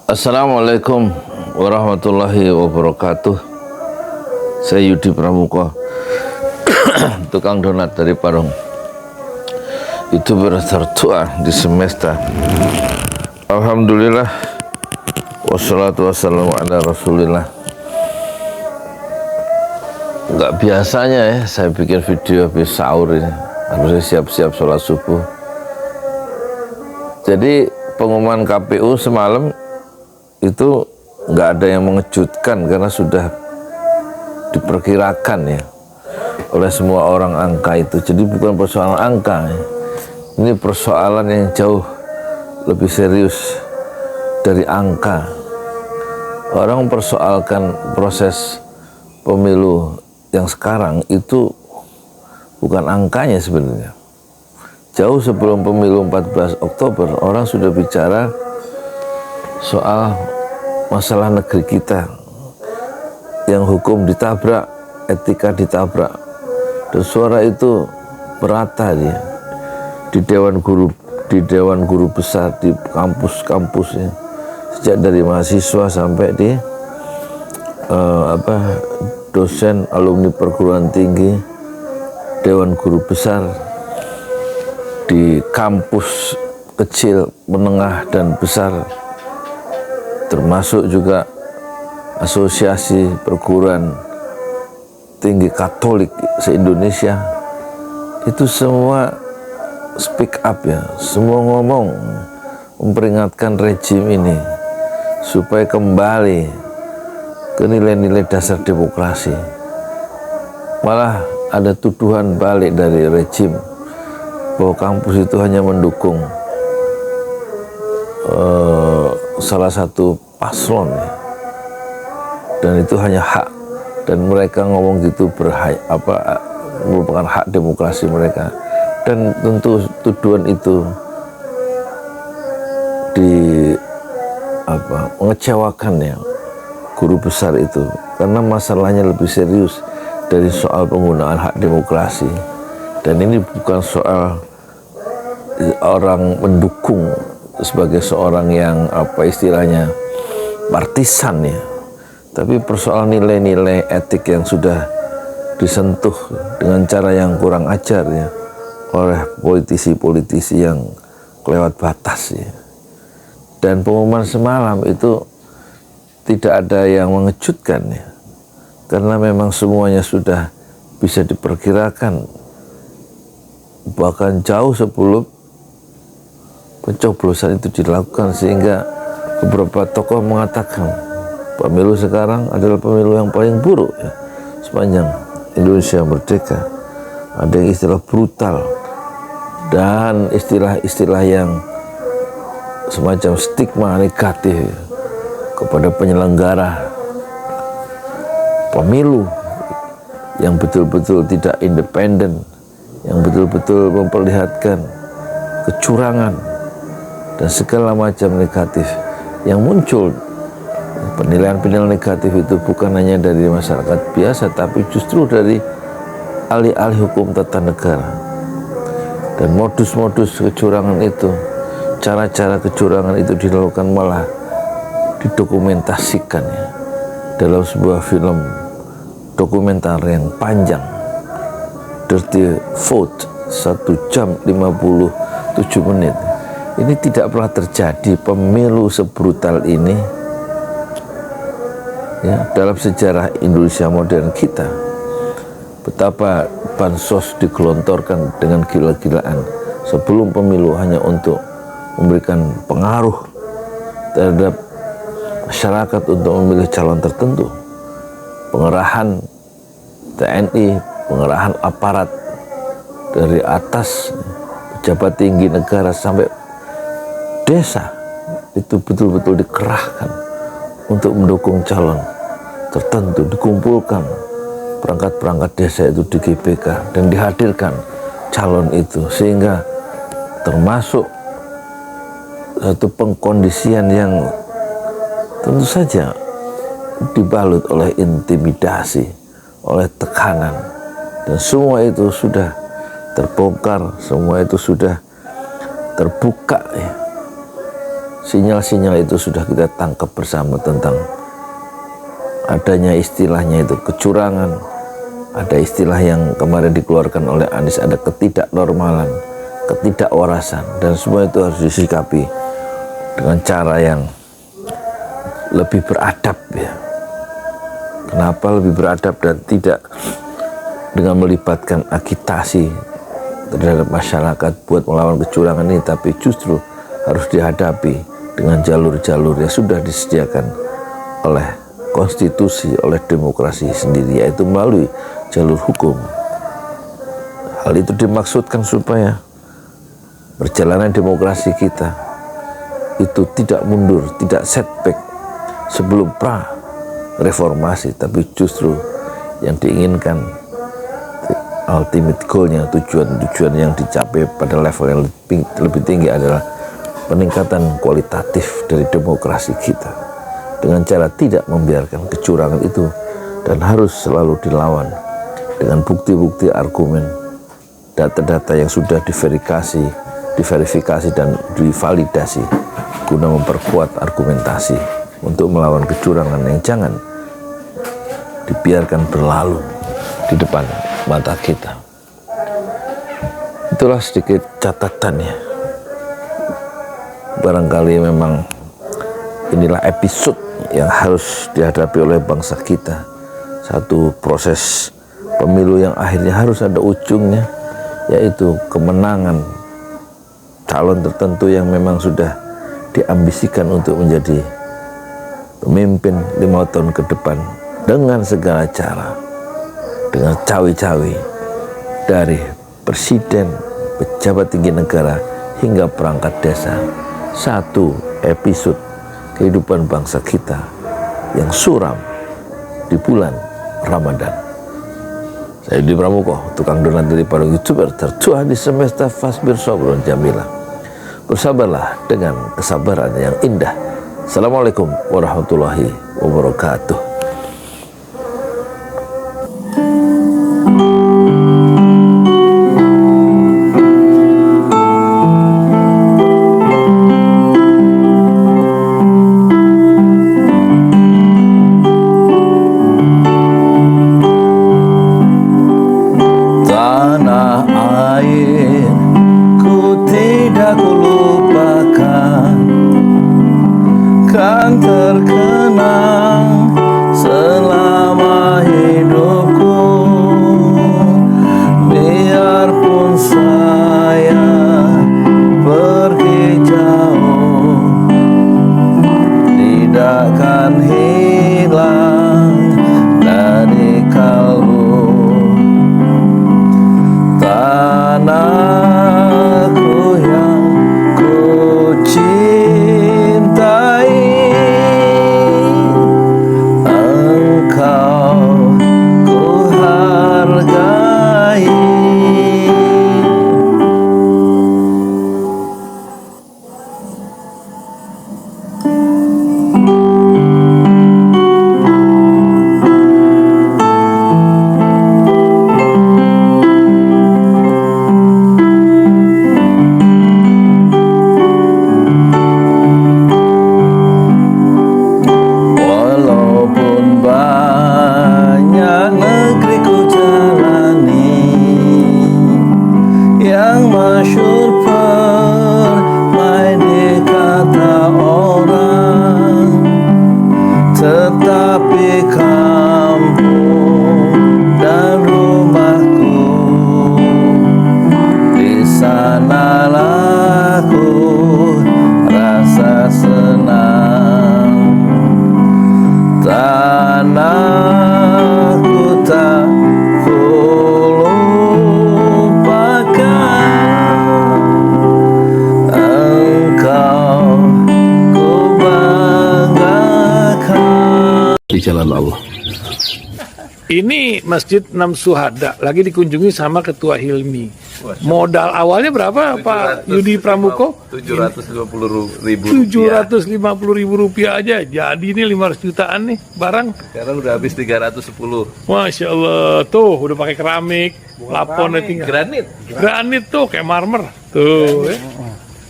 Assalamualaikum warahmatullahi wabarakatuh. Saya Yudi Pramuka, tukang donat dari Parung, YouTuber tertua di semesta. Alhamdulillah, wassalatu wassalamu ala rasulillah. Nggak biasanya ya saya bikin video habis sahur ini, harusnya siap-siap sholat subuh. Jadi pengumuman KPU semalam itu nggak ada yang mengejutkan karena sudah diperkirakan ya oleh semua orang angka itu. Jadi bukan persoalan angka ya. Ini persoalan yang jauh lebih serius dari angka. Orang mempersoalkan proses pemilu yang sekarang itu bukan angkanya sebenarnya. Jauh sebelum pemilu 14 Oktober orang sudah bicara soal masalah negeri kita yang hukum ditabrak, etika ditabrak, dan suara itu merata dia di dewan guru besar, di kampus-kampusnya, sejak dari mahasiswa sampai di dosen, alumni perguruan tinggi, dewan guru besar, di kampus kecil, menengah dan besar, termasuk juga asosiasi perguruan tinggi Katolik se-Indonesia. Itu semua speak up ya, semua ngomong memperingatkan rejim ini supaya kembali ke nilai-nilai dasar demokrasi. Malah ada tuduhan balik dari rejim bahwa kampus itu hanya mendukung salah satu paslon ya. Dan itu hanya hak, dan mereka ngomong gitu merupakan hak demokrasi mereka. Dan tentu tuduhan itu mengecewakan ya guru besar itu, karena masalahnya lebih serius dari soal penggunaan hak demokrasi. Dan ini bukan soal orang mendukung sebagai seorang yang istilahnya partisan ya, tapi persoalan nilai-nilai etik yang sudah disentuh dengan cara yang kurang ajar ya oleh politisi-politisi yang kelewat batas ya. Dan pengumuman semalam itu tidak ada yang mengejutkan ya, karena memang semuanya sudah bisa diperkirakan, bahkan jauh sebelum pencoblosan itu dilakukan, sehingga beberapa tokoh mengatakan pemilu sekarang adalah pemilu yang paling buruk ya sepanjang Indonesia merdeka. Ada yang istilah brutal dan istilah-istilah yang semacam stigma negatif ya, kepada penyelenggara pemilu yang betul-betul tidak independen, yang betul-betul memperlihatkan kecurangan dan segala macam negatif yang muncul. Penilaian-penilaian negatif itu bukan hanya dari masyarakat biasa, tapi justru dari ahli-ahli hukum tata negara. Dan modus-modus kecurangan itu, cara-cara kecurangan itu dilakukan malah didokumentasikan ya, dalam sebuah film dokumenter yang panjang, Dirty Vote, 1 jam 57 menit. Ini tidak pernah terjadi pemilu sebrutal ini ya dalam sejarah Indonesia modern kita. Betapa bansos digelontorkan dengan gila-gilaan sebelum pemilu hanya untuk memberikan pengaruh terhadap masyarakat untuk memilih calon tertentu. Pengerahan TNI, pengerahan aparat dari atas pejabat tinggi negara sampai desa itu betul-betul dikerahkan untuk mendukung calon tertentu, dikumpulkan perangkat-perangkat desa itu di GBK dan dihadirkan calon itu, sehingga termasuk satu pengkondisian yang tentu saja dibalut oleh intimidasi, oleh tekanan, dan semua itu sudah terbongkar, semua itu sudah terbuka ya. sinyal-sinyal itu sudah kita tangkap bersama tentang adanya istilahnya itu kecurangan, ada istilah yang kemarin dikeluarkan oleh Anies, ada ketidaknormalan, ketidakwarasan, dan semua itu harus disikapi dengan cara yang lebih beradab ya. Kenapa lebih beradab dan tidak dengan melibatkan agitasi terhadap masyarakat buat melawan kecurangan ini, tapi justru harus dihadapi dengan jalur-jalur yang sudah disediakan oleh konstitusi, oleh demokrasi sendiri, yaitu melalui jalur hukum. Hal itu dimaksudkan supaya perjalanan demokrasi kita itu tidak mundur, tidak setback sebelum pra reformasi, tapi justru yang diinginkan ultimate goalnya, tujuan yang dicapai pada level yang lebih tinggi adalah peningkatan kualitatif dari demokrasi kita dengan cara tidak membiarkan kecurangan itu, dan harus selalu dilawan dengan bukti-bukti, argumen, data-data yang sudah diverifikasi dan divalidasi guna memperkuat argumentasi untuk melawan kecurangan yang jangan dibiarkan berlalu di depan mata kita. Itulah sedikit catatannya. Barangkali memang inilah episode yang harus dihadapi oleh bangsa kita. Satu proses pemilu yang akhirnya harus ada ujungnya, yaitu kemenangan calon tertentu yang memang sudah diambisikan untuk menjadi pemimpin 5 tahun ke depan dengan segala cara, dengan cawe-cawe dari presiden, pejabat tinggi negara hingga perangkat desa. Satu episode kehidupan bangsa kita yang suram di bulan Ramadan. Saya Yudi Pramuko, tukang donat dari para YouTuber tertua di semesta Fasbir Sobrun Jamilah. Bersabarlah dengan kesabaran yang indah. Assalamualaikum warahmatullahi wabarakatuh. Tanah air ku tidak lupakan, kan terkenang selama hidupku. Biarpun saya pergi jauh, tidak akan hilang dari kalbu. Tanahku yang ku cintai, engkau ku hargai. Walaupun banyak negeri ku jalani, yang masyhur permai di kata orang, tetapi kampung dan rumahku, di sanalah ku rasa senang. Tanahku tak ku lupakan, engkau ku banggakan. Di jalan Allah. Ini Masjid Enam Syuhada lagi dikunjungi sama Ketua Hilmi. Modal awalnya berapa Pak Yudi Pramuko? 750.000 Rp750.000 aja. Jadi ini 500 jutaan nih barang. Sekarang udah habis 310. Masya Allah, tuh udah pakai keramik, laponnya tinggal. Granit. Granit tuh kayak marmer. Tuh.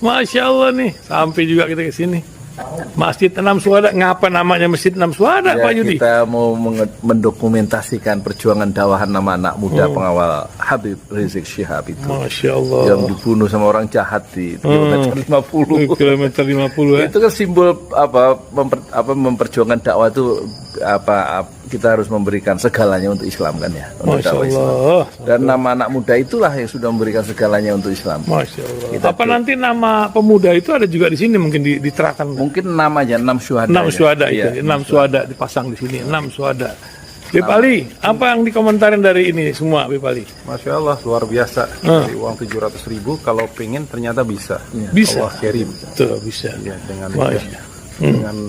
Masya Allah nih, sampai juga kita ke sini. Masjid Enam Suhada, ngapa namanya Masjid Enam Suhada, Ya, Pak Yudi? kita mau mendokumentasikan perjuangan dakwahan nama anak muda pengawal Habib Rizik Syihab itu Masya Allah. yang dibunuh sama orang jahat di kilometer 50. Kilometer 50 ya. Itu kan simbol memperjuangkan dakwah itu kita harus memberikan segalanya untuk Islam kan ya, untuk Masya dakwah Islam. Allah. Dan nama anak muda itulah yang sudah memberikan segalanya untuk Islam. Masya Allah. Apa nanti nama pemuda itu ada juga di sini mungkin diterahkan? Mungkin namanya 6 syuhada. 6 syuhada Iya, itu, 6 syuhada dipasang di sini, 6 syuhada. Bipali, apa yang dikomentarin dari ini semua, Bipali? Masya Allah, luar biasa. Dari uang 700.000, kalau pengen ternyata bisa. Bisa. Allah kirim. Tuh, bisa. Ya, dengan Masya.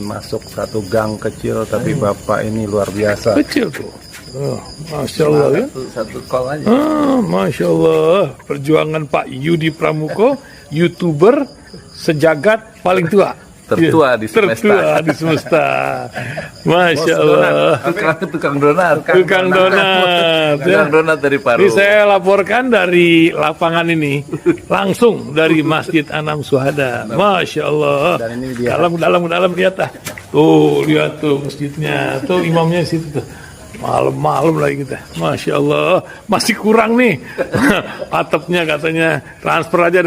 masuk satu gang kecil, tapi Bapak ini luar biasa. Kecil tuh. Oh, Masya Allah ya. Satu call aja. Masya Allah. Perjuangan Pak Yudi Pramuko, YouTuber sejagat paling tua. Tertua di semesta. Tertua di semesta. Masya Allah. Tukang donat. Tukang donat. Tukang donat dari Paru. Ini saya laporkan dari lapangan ini, langsung dari Masjid Anam Suhada. Masya Allah. Dan ini dia. Dalam lihat ah. Tuh, lihat tuh masjidnya. Tuh imamnya di situ tuh. Malam-malam lagi kita. Masya Allah. Masih kurang nih. Atapnya katanya transfer aja.